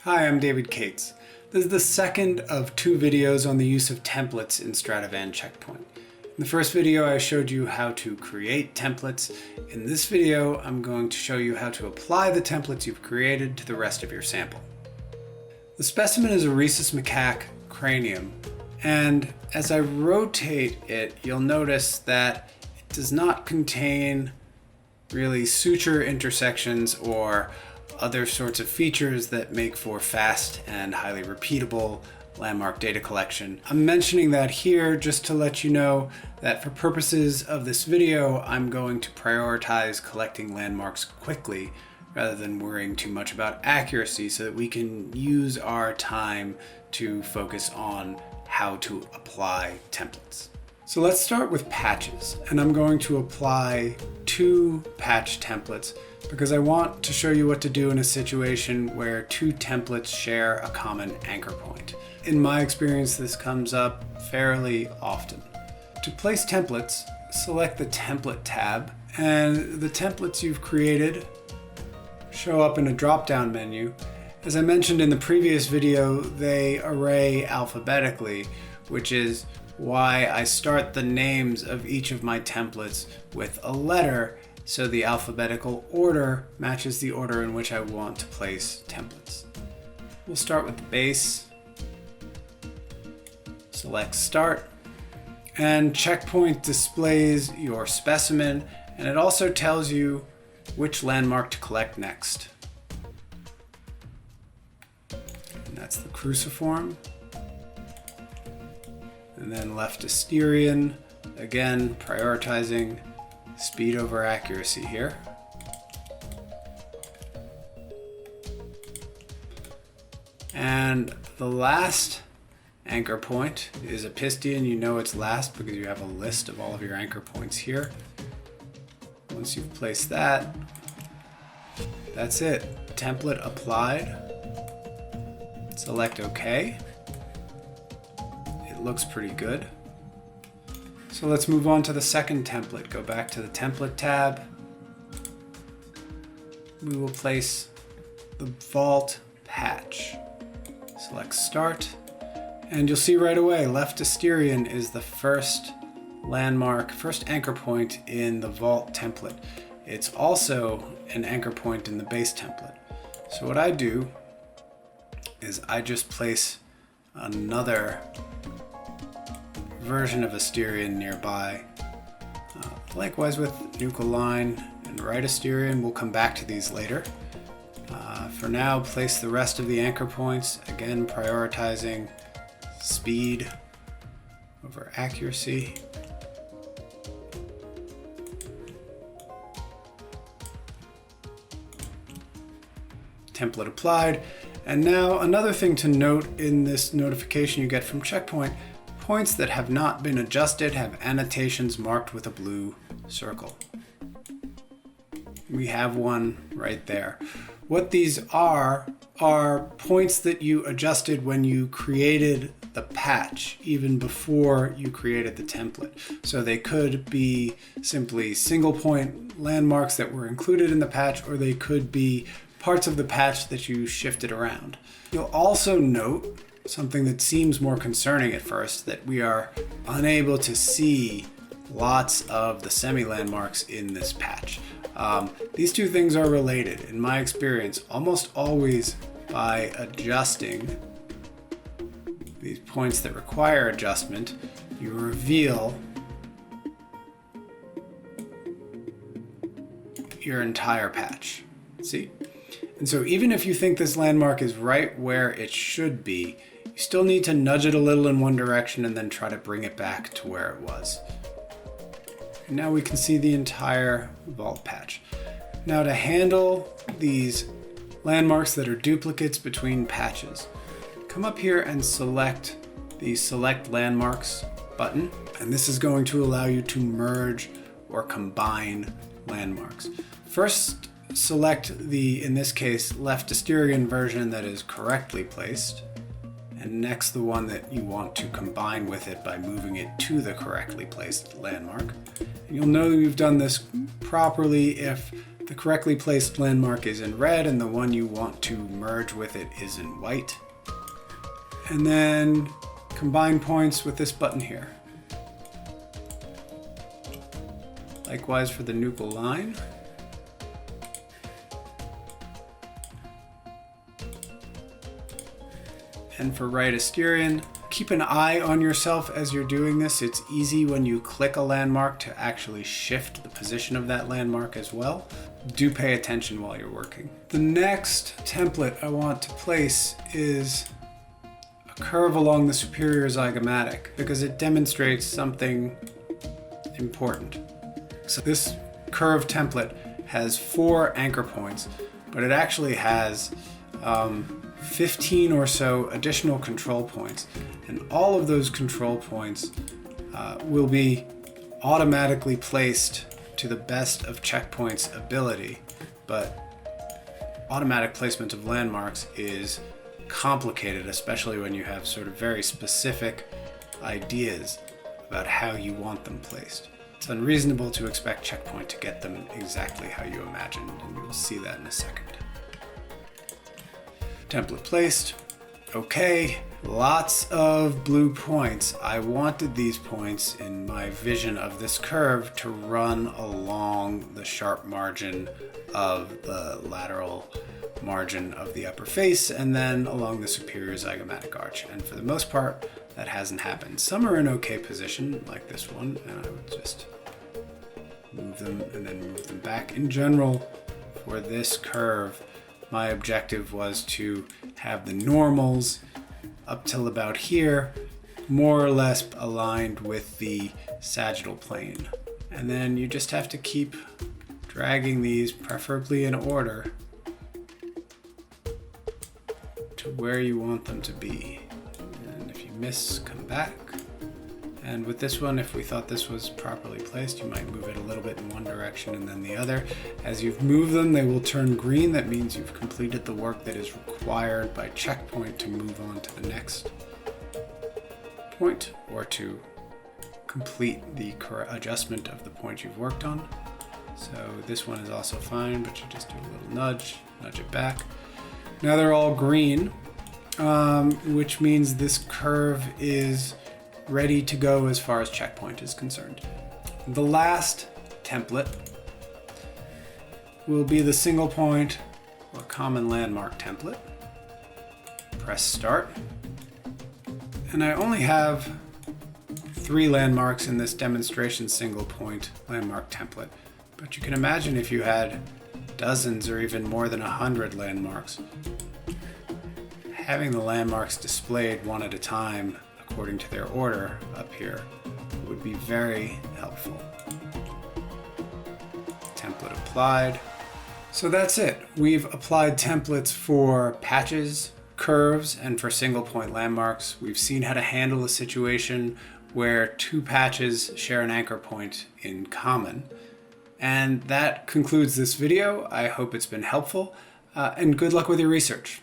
Hi, I'm David Cates. This is the second of two videos on the use of templates in Stradivan Checkpoint. In the first video, I showed you how to create templates. In this video, I'm going to show you how to apply the templates you've created to the rest of your sample. The specimen is a rhesus macaque cranium, and as I rotate it, you'll notice that it does not contain really suture intersections or other sorts of features that make for fast and highly repeatable landmark data collection. I'm mentioning that here just to let you know that for purposes of this video, I'm going to prioritize collecting landmarks quickly rather than worrying too much about accuracy so that we can use our time to focus on how to apply templates. So let's start with patches, and I'm going to apply two patch templates because I want to show you what to do in a situation where two templates share a common anchor point. In my experience, this comes up fairly often. To place templates, select the Template tab, and the templates you've created show up in a drop-down menu. As I mentioned in the previous video, they array alphabetically, which is why I start the names of each of my templates with a letter so the alphabetical order matches the order in which I want to place templates. We'll start with the base, select Start, and Checkpoint displays your specimen, and it also tells you which landmark to collect next. And that's the cruciform. And then Leftisterian, again prioritizing speed over accuracy here. And the last anchor point is Epistean. You know it's last because you have a list of all of your anchor points here. Once you've placed that, that's it. Template applied. Select OK. It looks pretty good. So let's move on to the second template. Go back to the Template tab. We will place the vault patch. Select Start, and you'll see right away Leftisterian is the first landmark, first anchor point in the vault template. It's also an anchor point in the base template. So what I do is I just place another version of Asterian nearby. Likewise with Nucleoline and Right Asterian, we'll come back to these later. For now, place the rest of the anchor points, again prioritizing speed over accuracy. Template applied. And now another thing to note in this notification you get from Checkpoint, points that have not been adjusted have annotations marked with a blue circle. We have one right there. What these are points that you adjusted when you created the patch, even before you created the template. So they could be simply single point landmarks that were included in the patch, or they could be parts of the patch that you shifted around. You'll also note something that seems more concerning at first, that we are unable to see lots of the semi-landmarks in this patch. These two things are related. In my experience, almost always by adjusting these points that require adjustment, you reveal your entire patch. See? And so even if you think this landmark is right where it should be, you still need to nudge it a little in one direction and then try to bring it back to where it was. And now we can see the entire vault patch. Now to handle these landmarks that are duplicates between patches, come up here and select the Select Landmarks button. And this is going to allow you to merge or combine landmarks. First, select the, in this case, Leftisterian version that is correctly placed. And next, the one that you want to combine with it by moving it to the correctly placed landmark. And you'll know that we've done this properly if The correctly placed landmark is in red, and the one you want to merge with it is in white. And then combine points with this button here. Likewise for the nuchal line. And for right asterion, keep an eye on yourself as you're doing this. It's easy when you click a landmark to actually shift the position of that landmark as well. Do pay attention while you're working. The next template I want to place is a curve along the superior zygomatic because it demonstrates something important. So this curve template has 4 anchor points, but it actually has 15 or so additional control points, and all of those control points will be automatically placed to the best of Checkpoint's ability. But automatic placement of landmarks is complicated, especially when you have sort of very specific ideas about how you want them placed. It's unreasonable to expect Checkpoint to get them exactly how you imagined, and you'll see that in a second. Template placed. Okay, lots of blue points. I wanted these points in my vision of this curve to run along the sharp margin of the lateral margin of the upper face and then along the superior zygomatic arch. And for the most part, that hasn't happened. Some are in okay position, like this one, and I would just move them and then move them back. In general, for this curve, my objective was to have the normals up till about here, more or less aligned with the sagittal plane. And then you just have to keep dragging these, preferably in order, to where you want them to be. And if you miss, come back. And with this one, if we thought this was properly placed, you might move it a little bit in one direction and then the other. As you've moved them, they will turn green. That means you've completed the work that is required by Checkpoint to move on to the next point or to complete the adjustment of the point you've worked on. So this one is also fine, but you just do a little nudge it back. Now they're all green, which means this curve is ready to go as far as Checkpoint is concerned. The last template will be the single point or common landmark template. Press start. And I only have 3 landmarks in this demonstration single point landmark template. But you can imagine if you had dozens or even more than 100 landmarks, having the landmarks displayed one at a time according to their order up here would be very helpful. Template applied. So that's it. We've applied templates for patches, curves, and for single point landmarks. We've seen how to handle a situation where 2 patches share an anchor point in common. And that concludes this video. I hope it's been helpful, and good luck with your research.